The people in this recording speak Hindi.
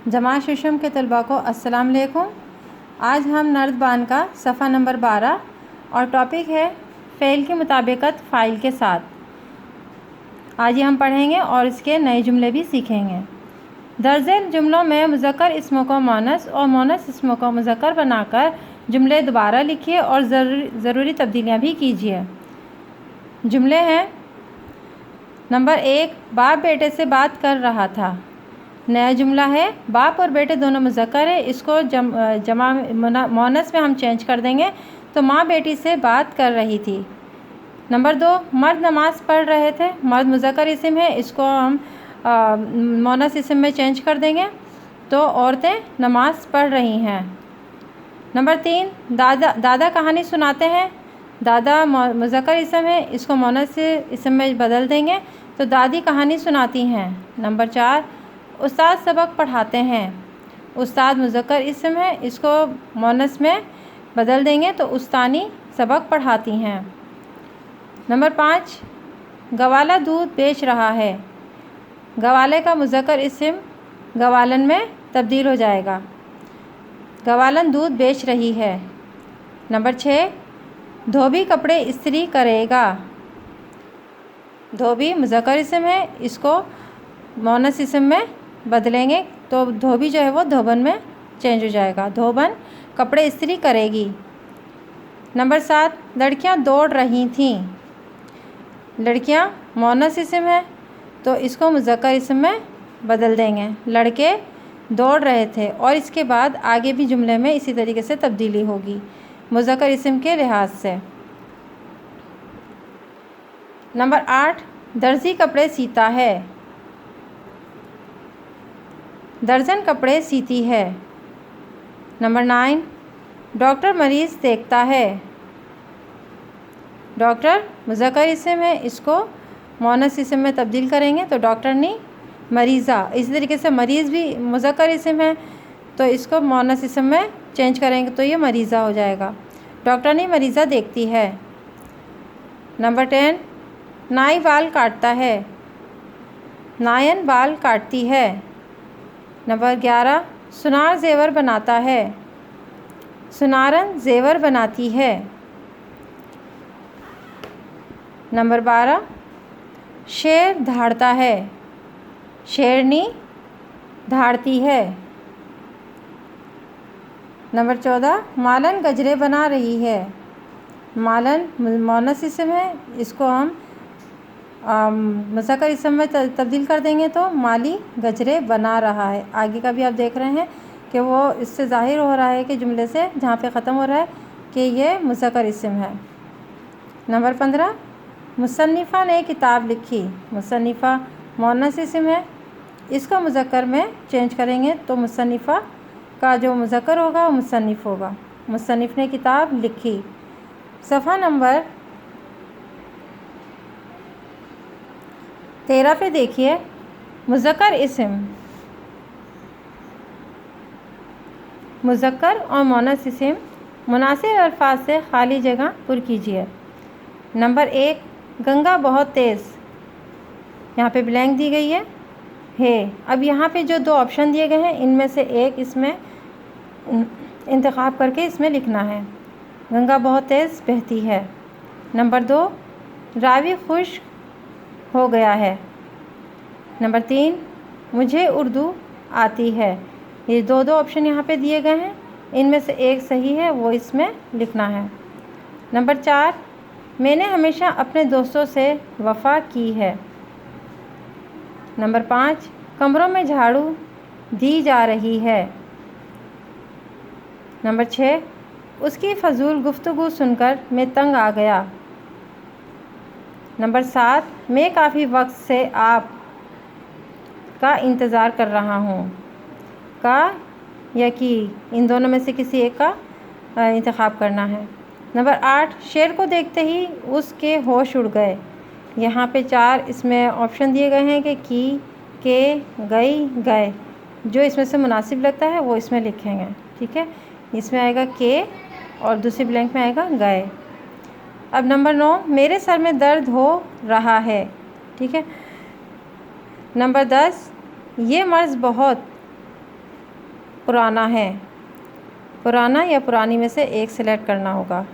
जमात शीशम के तलबा को अस्सलाम वालेकुम। आज हम नर्दबान का सफ़ा नंबर 12 और टॉपिक है फ़ेल की मुताबिकत फ़ाइल के साथ। आज ये हम पढ़ेंगे और इसके नए जुमले भी सीखेंगे। दर्जन जुमलों में मुज़क्कर इसमों को मोनस और मोनस इसमों को मुज़क्कर बनाकर जुमले दोबारा लिखिए और ज़रूरी तब्दीलियाँ भी कीजिए। जुमले हैं। नंबर 1, बाप बेटे से बात कर रहा था। नया जुमला है, बाप और बेटे दोनों मुज़क्कर है, इसको जमा मोनस में हम चेंज कर देंगे तो माँ बेटी से बात कर रही थी। नंबर 2, मर्द नमाज़ पढ़ रहे थे। मर्द मुज़क्कर इस्म है, इसको हम मोनस इस्म में चेंज कर देंगे तो औरतें नमाज़ पढ़ रही हैं। नंबर 3, दादा कहानी सुनाते हैं। दादा मुज़क्कर इस्म है, इसको मोनस इस्म में बदल देंगे तो दादी कहानी सुनाती हैं। नंबर 4, उस्ताद सबक पढ़ाते हैं। उस्ताद मुज़क्कर इस्म है, इसको मोनस में बदल देंगे तो उस्तानी सबक पढ़ाती हैं। नंबर 5, गवाला दूध बेच रहा है। गवाले का मुज़क्कर इस्म गवालन में तब्दील हो जाएगा। गवालन दूध बेच रही है। नंबर 6, धोबी कपड़े इस्त्री करेगा। धोबी मुज़क्कर इस्म है, इसको मोनस इस्म में बदलेंगे तो धोबी जो है वो धोबन में चेंज हो जाएगा। धोबन कपड़े इस्त्री करेगी। नंबर 7, लड़कियां दौड़ रही थीं। लड़कियां मोनस इस्म है तो इसको मुज़क्कर इस्म में बदल देंगे। लड़के दौड़ रहे थे और इसके बाद आगे भी जुमले में इसी तरीके से तब्दीली होगी मुज़क्कर इस्म के लिहाज से। नंबर 8, दर्जी कपड़े सीता है। दर्जन कपड़े सीती है। नंबर 9, डॉक्टर मरीज़ देखता है। डॉक्टर मुज़क्कर इस्म है, इसको मोनस इस्म में तब्दील करेंगे तो डॉक्टरनी मरीज़ा। इसी तरीके से मरीज़ भी मुज़क्कर इस्म है तो इसको मोनस इस्म में चेंज करेंगे तो ये मरीज़ा हो जाएगा। डॉक्टरनी मरीज़ा देखती है। नंबर 10, नाई बाल काटता है। नायन बाल काटती है। नंबर 11, सुनार ज़ेवर बनाता है। सुनारन ज़ेवर बनाती है। नंबर 12, शेर धाड़ता है। शेरनी धाड़ती है। नंबर 14, मालन गजरे बना रही है। मालन मोनस इस्म है, इसको हम मुज़क्कर इस्म में तब्दील कर देंगे तो माली गजरे बना रहा है। आगे का भी आप देख रहे हैं कि वो इससे ज़ाहिर हो रहा है कि जुमले से जहाँ पे ख़त्म हो रहा है कि ये मुज़क्कर इस्म है। नंबर 15, मुसन्निफ़ा ने किताब लिखी। मुसन्निफ़ा मोनस इस्म है, इसको मुज़क्कर में चेंज करेंगे तो मुसन्निफ़ा का जो मुज़क्कर होगा वो मुसन्निफ़ होगा। मुसन्निफ़ ने किताब लिखी। सफ़ा नंबर 13 पे देखिए, मुज़क्कर इस्म मुज़क्कर और मोनस इस्म मुनासिब अल्फाज से खाली जगह पुर कीजिए। नंबर 1, गंगा बहुत तेज़। यहाँ पे ब्लैंक दी गई है। अब यहाँ पे जो 2 ऑप्शन दिए गए हैं इनमें से एक इसमें इंतखाब करके इसमें लिखना है। गंगा बहुत तेज़ बहती है। नंबर 2, रावी खुश हो गया है। नंबर 3, मुझे उर्दू आती है। ये 2 ऑप्शन यहाँ पे दिए गए हैं, इनमें से एक सही है वो इसमें लिखना है। नंबर 4, मैंने हमेशा अपने दोस्तों से वफ़ा की है। नंबर 5, कमरों में झाड़ू दी जा रही है। नंबर 6, उसकी फ़जूल गुफ्तगू सुनकर मैं तंग आ गया। नंबर 7, मैं काफ़ी वक्त से आप का इंतज़ार कर रहा हूँ। का या कि इन दोनों में से किसी एक का इंतखाब करना है। नंबर 8, शेर को देखते ही उसके होश उड़ गए। यहाँ पे 4 इसमें ऑप्शन दिए गए हैं कि के, गई, गए। जो इसमें से मुनासिब लगता है वो इसमें लिखेंगे। ठीक है, इसमें आएगा के और दूसरी ब्लैंक में आएगा गए। अब नंबर 9, मेरे सर में दर्द हो रहा है। ठीक है। नंबर 10, ये मर्ज़ बहुत पुराना है। पुराना या पुरानी में से एक सिलेक्ट करना होगा।